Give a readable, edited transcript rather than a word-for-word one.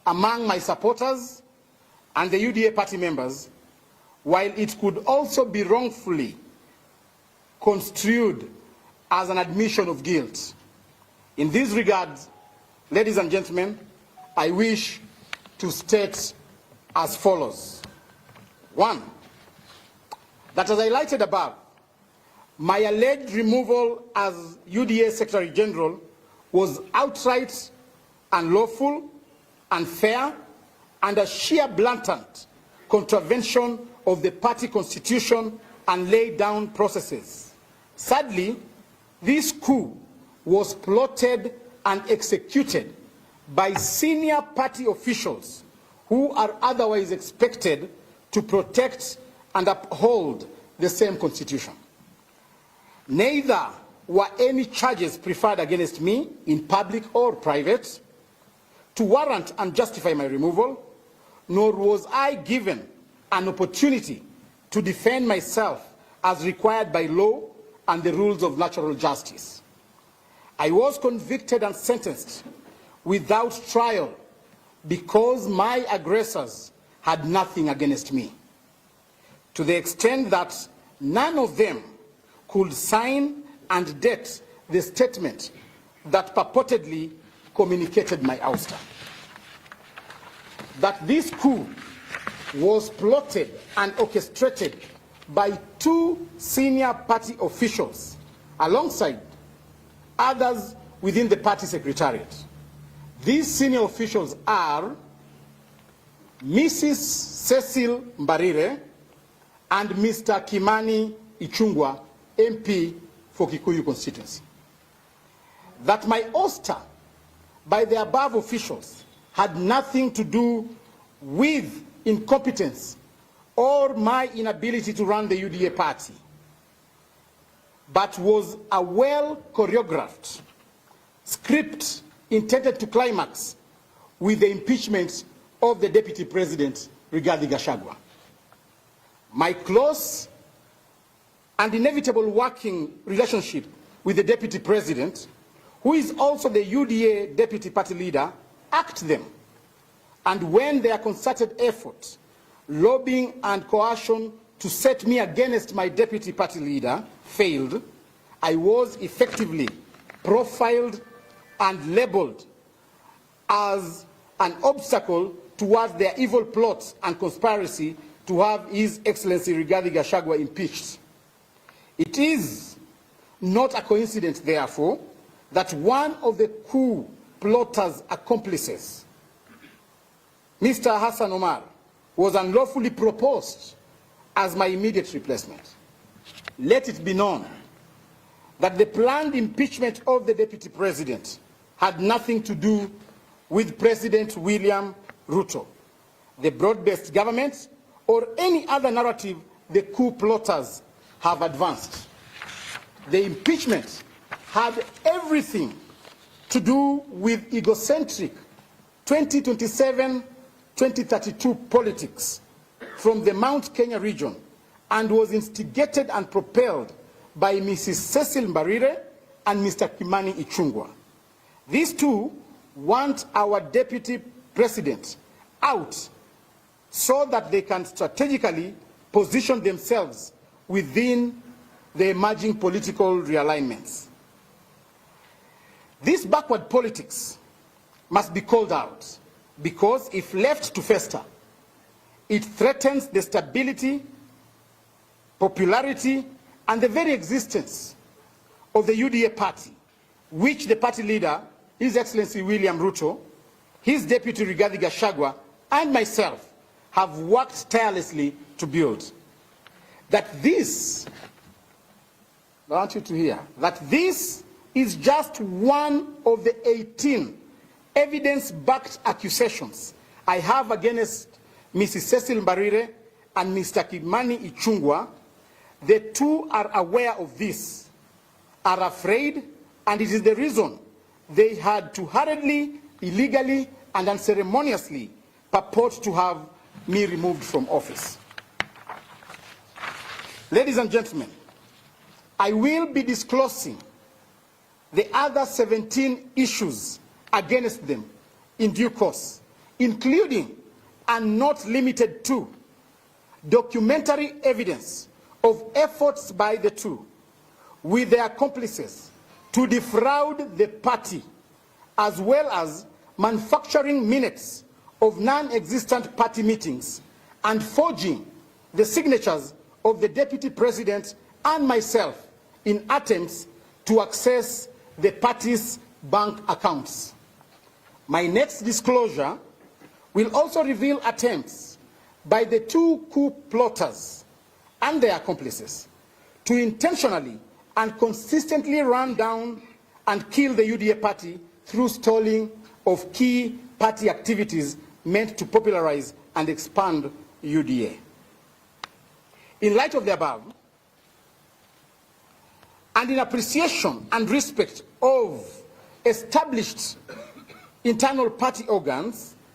among my supporters and the UDA party members, while it could also be wrongfully construed as an admission of guilt. In this regard, ladies and gentlemen, I wish to state as follows. 1, that as highlighted above, my alleged removal as UDA Secretary General was outright unlawful, unfair, and a sheer blatant contravention of the party constitution and laid down processes. Sadly, this coup was plotted and executed by senior party officials who are otherwise expected to protect and uphold the same constitution. Neither were any charges preferred against me in public or private to warrant and justify my removal, nor was I given an opportunity to defend myself as required by law and the rules of natural justice. I was convicted and sentenced without trial because my aggressors had nothing against me, to the extent that none of them could sign and date the statement that purportedly communicated my ouster. That this coup was plotted and orchestrated by 2 senior party officials alongside others within the party secretariat. These senior officials are Mrs. Cecil Mbarire and Mr. Kimani Ichung'wah, MP for Kikuyu constituency. That my ouster by the above officials had nothing to do with incompetence or my inability to run the UDA party, but was a well-choreographed script intended to climax with the impeachment of the Deputy President, Rigathi Gachagua. My close and inevitable working relationship with the Deputy President, who is also the UDA Deputy Party Leader, act them. And when their concerted effort, lobbying and coercion to set me against my Deputy Party Leader failed, I was effectively profiled and labeled as an obstacle towards their evil plots and conspiracy to have His Excellency Rigathi Gachagua impeached. It is not a coincidence, therefore, that one of the coup plotters' accomplices, Mr. Hassan Omar, was unlawfully proposed as my immediate replacement. Let it be known that the planned impeachment of the Deputy President had nothing to do with President William Ruto, the broad-based government, or any other narrative the coup plotters have advanced. The impeachment had everything to do with egocentric 2027-2032 politics from the Mount Kenya region and was instigated and propelled by Mrs. Cecil Mbarire and Mr. Kimani Ichung'wah. These two want our Deputy President out so that they can strategically position themselves within the emerging political realignments. This backward politics must be called out because if left to fester, it threatens the stability, popularity, and the very existence of the UDA party, which the party leader, His Excellency William Ruto, his deputy Rigathi Gachagua, and myself have worked tirelessly to build. That this, I want you to hear, that this is just one of the 18 evidence-backed accusations I have against Mrs. Cecil Mbarire and Mr. Kimani Ichung'wah. The two are aware of this, are afraid, and it is the reason they had to hurriedly, illegally, and unceremoniously purport to have me removed from office. Ladies and gentlemen, I will be disclosing the other 17 issues against them in due course, including and not limited to documentary evidence of efforts by the two, with their accomplices, to defraud the party, as well as manufacturing minutes of non-existent party meetings and forging the signatures of the Deputy President and myself in attempts to access the party's bank accounts. My next disclosure will also reveal attempts by the two coup plotters and their accomplices to intentionally and consistently run down and kill the UDA party through stalling of key party activities meant to popularize and expand UDA. In light of the above, and in appreciation and respect of established internal party organs,